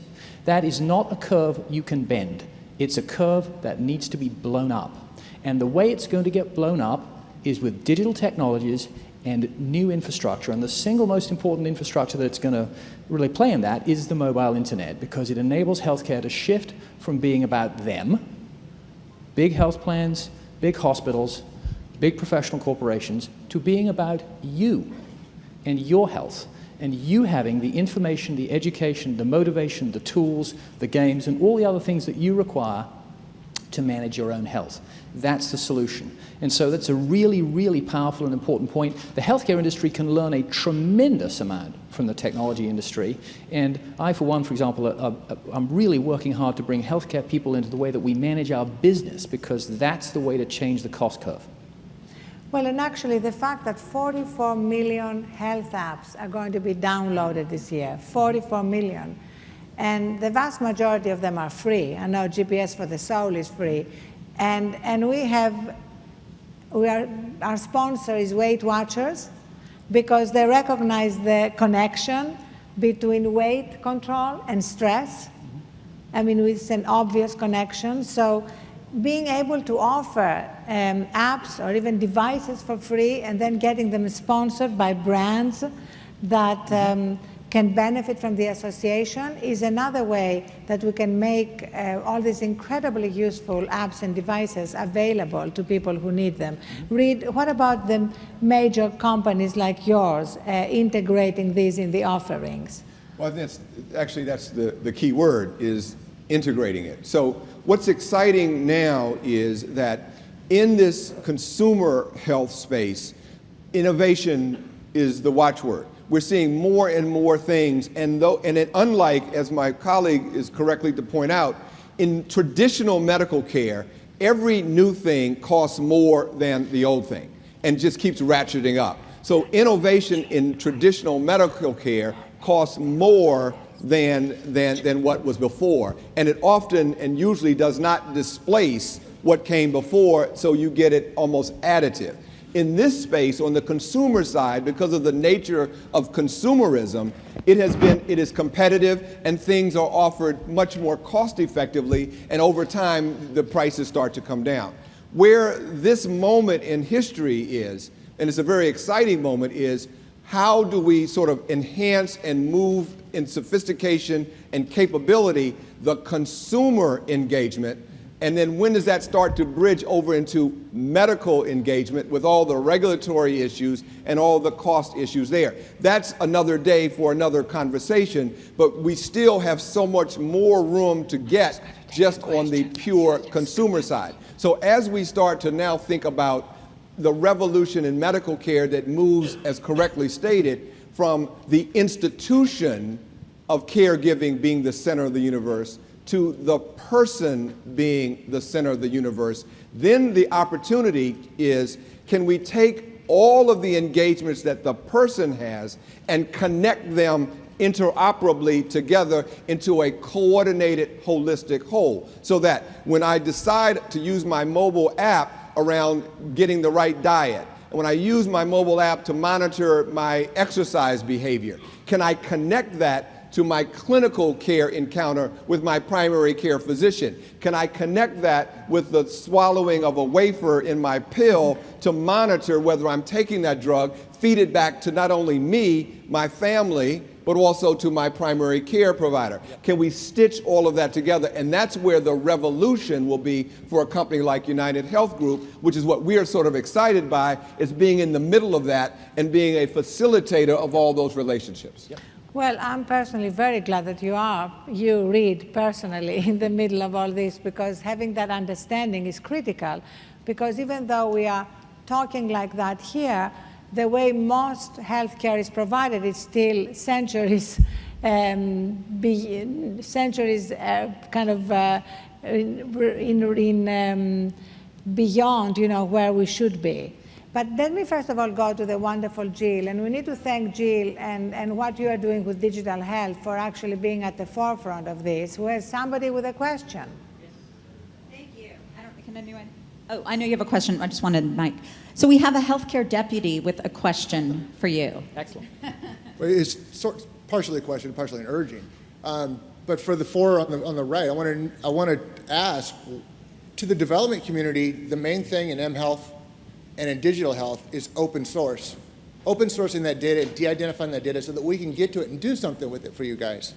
That is not a curve you can bend. It's a curve that needs to be blown up. And the way it's going to get blown up is with digital technologies and new infrastructure. And the single most important infrastructure that's going to really play in that is the mobile internet, because it enables healthcare to shift from being about them, big health plans, big hospitals, big professional corporations, to being about you and your health, and you having the information, the education, the motivation, the tools, the games, and all the other things that you require to manage your own health. That's the solution. And so that's a really, really powerful and important point. The healthcare industry can learn a tremendous amount from the technology industry. And I, for one, for example, I'm really working hard to bring healthcare people into the way that we manage our business, because that's the way to change the cost curve. Well, and actually the fact that 44 million health apps are going to be downloaded this year, 44 million, and the vast majority of them are free. I know GPS for the Soul is free. And our sponsor is Weight Watchers, because they recognize the connection between weight control and stress. I mean, it's an obvious connection. So being able to offer apps or even devices for free and then getting them sponsored by brands that can benefit from the association is another way that we can make all these incredibly useful apps and devices available to people who need them. Reid, what about the major companies like yours integrating these in the offerings? Well, that's the key word, is integrating it. So what's exciting now is that in this consumer health space, innovation is the watchword. We're seeing more and more things, unlike, as my colleague is correctly to point out, in traditional medical care, every new thing costs more than the old thing and just keeps ratcheting up. So innovation in traditional medical care costs more than what was before. And it often and usually does not displace what came before, so you get it almost additive. In this space, on the consumer side, because of the nature of consumerism, it is competitive and things are offered much more cost effectively, and over time the prices start to come down. Where this moment in history is, and it's a very exciting moment, is how do we sort of enhance and move in sophistication and capability the consumer engagement, and then when does that start to bridge over into medical engagement with all the regulatory issues and all the cost issues there? That's another day for another conversation, but we still have so much more room to get just on the pure consumer side. So as we start to now think about the revolution in medical care that moves, as correctly stated, from the institution of caregiving being the center of the universe to the person being the center of the universe, then the opportunity is, can we take all of the engagements that the person has and connect them interoperably together into a coordinated, holistic whole, so that when I decide to use my mobile app around getting the right diet, when I use my mobile app to monitor my exercise behavior, can I connect that to my clinical care encounter with my primary care physician? Can I connect that with the swallowing of a wafer in my pill to monitor whether I'm taking that drug, feed it back to not only me, my family, but also to my primary care provider? Can we stitch all of that together? And that's where the revolution will be for a company like United Health Group, which is what we are sort of excited by, is being in the middle of that and being a facilitator of all those relationships. Yep. Well, I'm personally very glad that you read personally in the middle of all this, because having that understanding is critical. Because even though we are talking like that here, the way most healthcare is provided is still centuries, kind of beyond, where we should be. But let me first of all go to the wonderful Jill, and we need to thank Jill and what you are doing with digital health for actually being at the forefront of this. Who has somebody with a question? Thank you. Can anyone? Oh, I know you have a question. I just wanted Mike. So we have a healthcare deputy with a question for you. Excellent. Well, it's partially a question, partially an urging. But for the four on the right, I want to ask, to the development community, the main thing in mHealth and in digital health is open source. Open sourcing that data, de-identifying that data so that we can get to it and do something with it for you guys.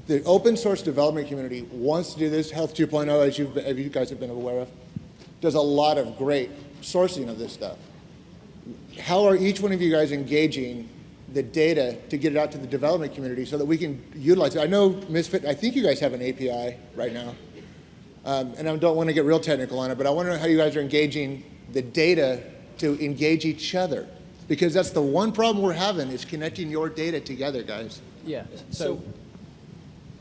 The open source development community wants to do this. Health 2.0, as you guys have been aware of, does a lot of great sourcing of this stuff. How are each one of you guys engaging the data to get it out to the development community so that we can utilize it? I know Misfit, I think you guys have an API right now. And I don't want to get real technical on it, but I want to know how you guys are engaging the data to engage each other. Because that's the one problem we're having, is connecting your data together, guys. Yeah.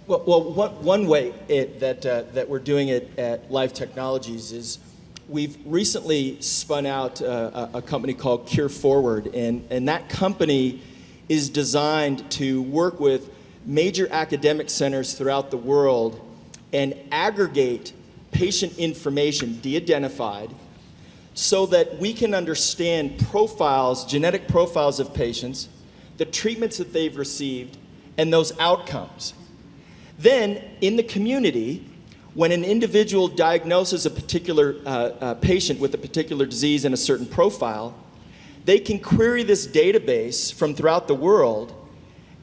One way that we're doing it at Life Technologies is we've recently spun out a company called Cure Forward, and that company is designed to work with major academic centers throughout the world and aggregate patient information, de-identified, so that we can understand profiles, genetic profiles of patients, the treatments that they've received, and those outcomes. Then, in the community, when an individual diagnoses a particular patient with a particular disease and a certain profile, they can query this database from throughout the world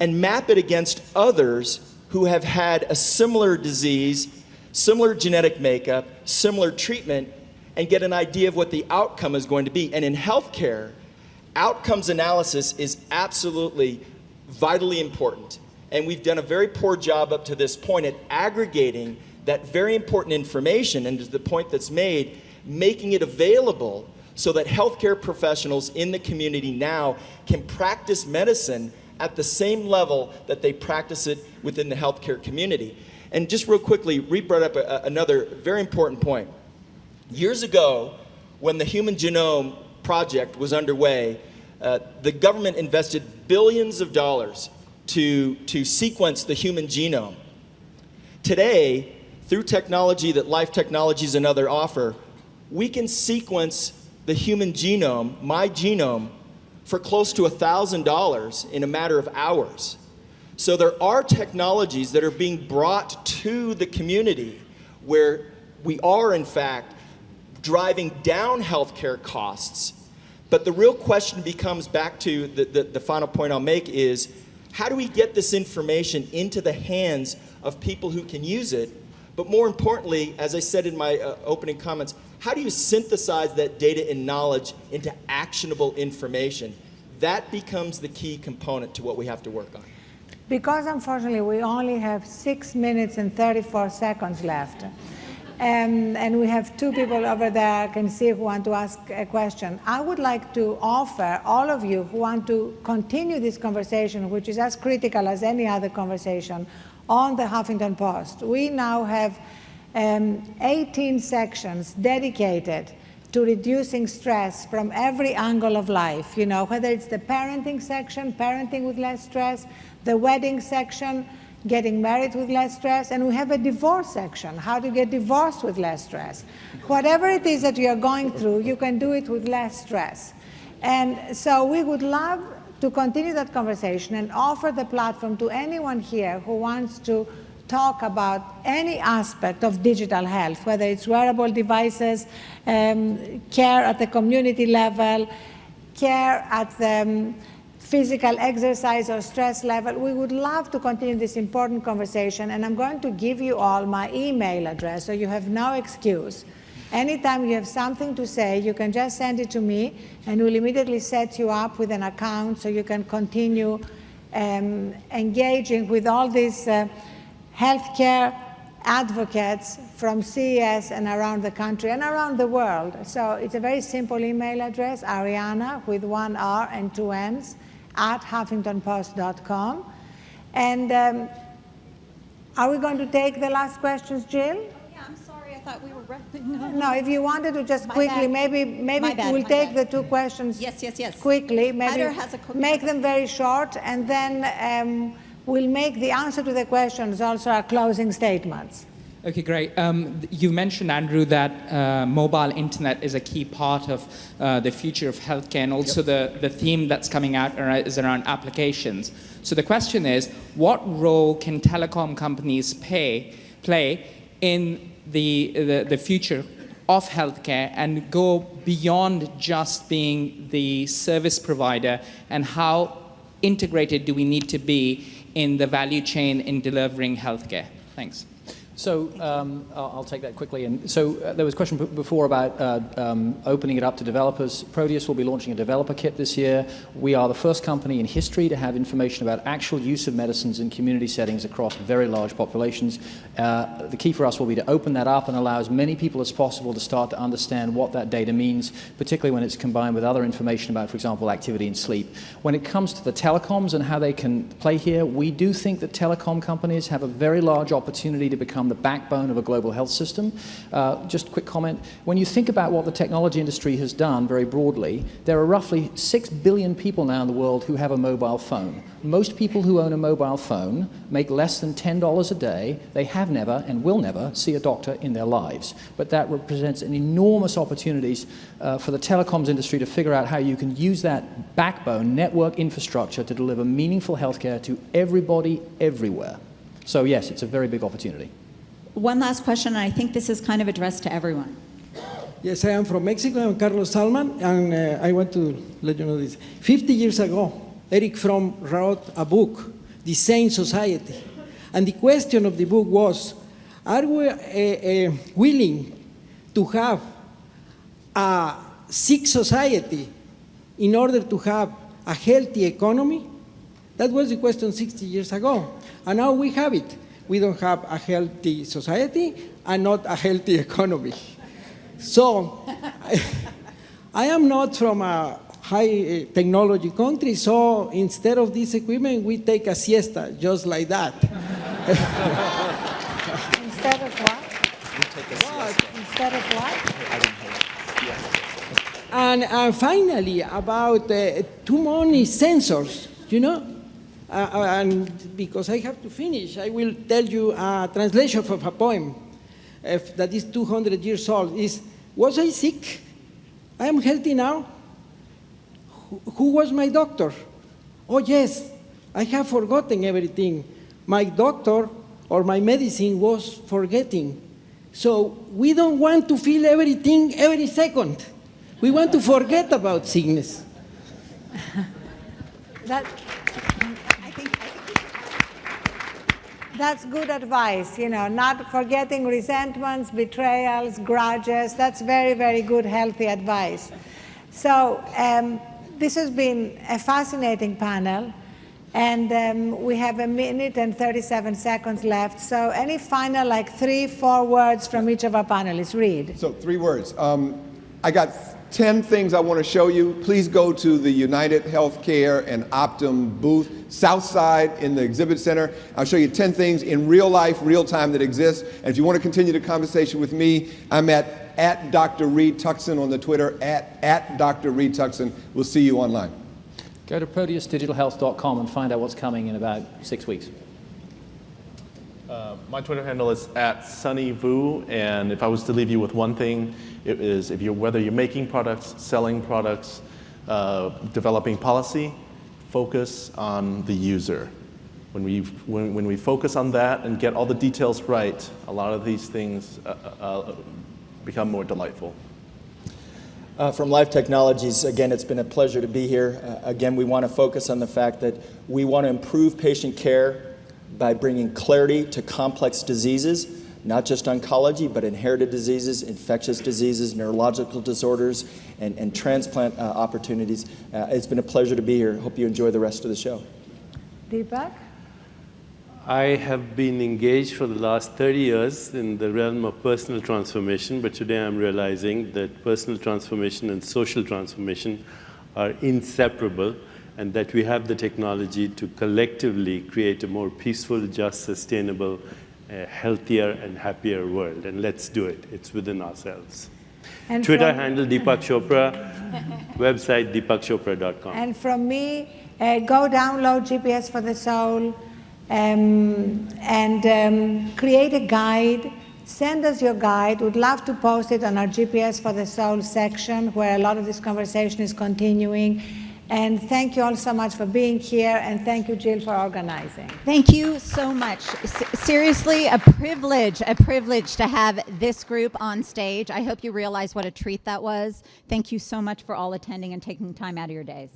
and map it against others who have had a similar disease, similar genetic makeup, similar treatment, and get an idea of what the outcome is going to be. And in healthcare, outcomes analysis is absolutely vitally important. And we've done a very poor job up to this point at aggregating that very important information, and to the point that's made, making it available so that healthcare professionals in the community now can practice medicine at the same level that they practice it within the healthcare community. And just real quickly, Reed brought up another very important point. Years ago, when the Human Genome Project was underway, the government invested billions of dollars to sequence the human genome. Today, through technology that Life Technologies and others offer, we can sequence the human genome, my genome, for close to $1,000 in a matter of hours. So there are technologies that are being brought to the community where we are, in fact, driving down healthcare costs. But the real question becomes, back to the final point I'll make, is how do we get this information into the hands of people who can use it? But more importantly, as I said in my opening comments, how do you synthesize that data and knowledge into actionable information? That becomes the key component to what we have to work on. Because unfortunately we only have 6 minutes and 34 seconds left, And we have two people over there I can see who want to ask a question. I would like to offer all of you who want to continue this conversation, which is as critical as any other conversation, on the Huffington Post. We now have 18 sections dedicated to reducing stress from every angle of life, whether it's the parenting section, parenting with less stress, the wedding section, getting married with less stress, and we have a divorce section, how to get divorced with less stress. Whatever it is that you're going through, you can do it with less stress. And so we would love to continue that conversation and offer the platform to anyone here who wants to talk about any aspect of digital health, whether it's wearable devices, care at the community level, care at the physical exercise or stress level. We would love to continue this important conversation, and I'm going to give you all my email address so you have no excuse. Anytime you have something to say, you can just send it to me, and we'll immediately set you up with an account so you can continue engaging with all these healthcare advocates from CES and around the country and around the world. So it's a very simple email address, Arianna, with one R and two N's, @huffingtonpost.com. And are we going to take the last questions, Jill? Yeah, I'm sorry. I thought we were wrapping. No, if you wanted to just quickly, maybe we'll take the two questions quickly. Maybe Heather has a make them very short, and then we'll make the answer to the questions also our closing statements. Okay, great. You mentioned, Andrew, that mobile internet is a key part of the future of healthcare, and also the theme that's coming out is around applications. So the question is, what role can telecom companies play in the future of healthcare and go beyond just being the service provider, and how integrated do we need to be in the value chain in delivering healthcare? Thanks. So I'll take that quickly. And so there was a question before about opening it up to developers. Proteus will be launching a developer kit this year. We are the first company in history to have information about actual use of medicines in community settings across very large populations. The key for us will be to open that up and allow as many people as possible to start to understand what that data means, particularly when it's combined with other information about, for example, activity and sleep. When it comes to the telecoms and how they can play here, we do think that telecom companies have a very large opportunity to become the backbone of a global health system. Just a quick comment. When you think about what the technology industry has done very broadly, there are roughly 6 billion people now in the world who have a mobile phone. Most people who own a mobile phone make less than $10 a day. They have never and will never see a doctor in their lives. But that represents an enormous opportunities for the telecoms industry to figure out how you can use that backbone network infrastructure to deliver meaningful healthcare to everybody, everywhere. So yes, it's a very big opportunity. One last question, and I think this is kind of addressed to everyone. Yes, I am from Mexico. I'm Carlos Salman, and I want to let you know this. 50 years ago, Eric Fromm wrote a book, The Sane Society. And the question of the book was, are we willing to have a sick society in order to have a healthy economy? That was the question 60 years ago. And now we have it. We don't have a healthy society and not a healthy economy. So I am not from a high technology country, so instead of this equipment, we take a siesta, just like that. Instead of what? We take a siesta. Instead of what? I didn't hear it. And finally, about too many sensors, and because I have to finish, I will tell you a translation of a poem that is 200 years old. Was I sick? I am healthy now. Who was my doctor? Oh yes, I have forgotten everything. My doctor or my medicine was forgetting. So we don't want to feel everything every second. We want to forget about sickness. That's good advice, not forgetting resentments, betrayals, grudges. That's very, very good, healthy advice. So this has been a fascinating panel. And we have 1 minute and 37 seconds left. So any final, like 3-4 words from each of our panelists? Read. So 3 words. I got 10 things I want to show you. Please go to the United Healthcare and Optum booth, south side in the exhibit center. I'll show you 10 things in real life, real time that exist. And if you want to continue the conversation with me, I'm at Dr. Reed Tuckson on the Twitter, at Dr. Reed Tuckson. We'll see you online. Go to proteusdigitalhealth.com and find out what's coming in about 6 weeks. My Twitter handle is @sunnyvu, and if I was to leave you with one thing, it is whether you're making products, selling products, developing policy, focus on the user. When we focus on that and get all the details right, a lot of these things become more delightful. From Life Technologies, again, it's been a pleasure to be here. Again, we want to focus on the fact that we want to improve patient care by bringing clarity to complex diseases, not just oncology, but inherited diseases, infectious diseases, neurological disorders, and transplant opportunities. It's been a pleasure to be here. Hope you enjoy the rest of the show. Deepak? I have been engaged for the last 30 years in the realm of personal transformation, but today I'm realizing that personal transformation and social transformation are inseparable, and that we have the technology to collectively create a more peaceful, just, sustainable, healthier, and happier world. And let's do it. It's within ourselves. And Twitter handle Deepak Chopra, website deepakchopra.com. And from me, go download GPS for the Soul and create a guide. Send us your guide. We'd love to post it on our GPS for the Soul section where a lot of this conversation is continuing. And thank you all so much for being here, and thank you, Jill, for organizing. Thank you so much. Seriously, a privilege to have this group on stage. I hope you realize what a treat that was. Thank you so much for all attending and taking time out of your days.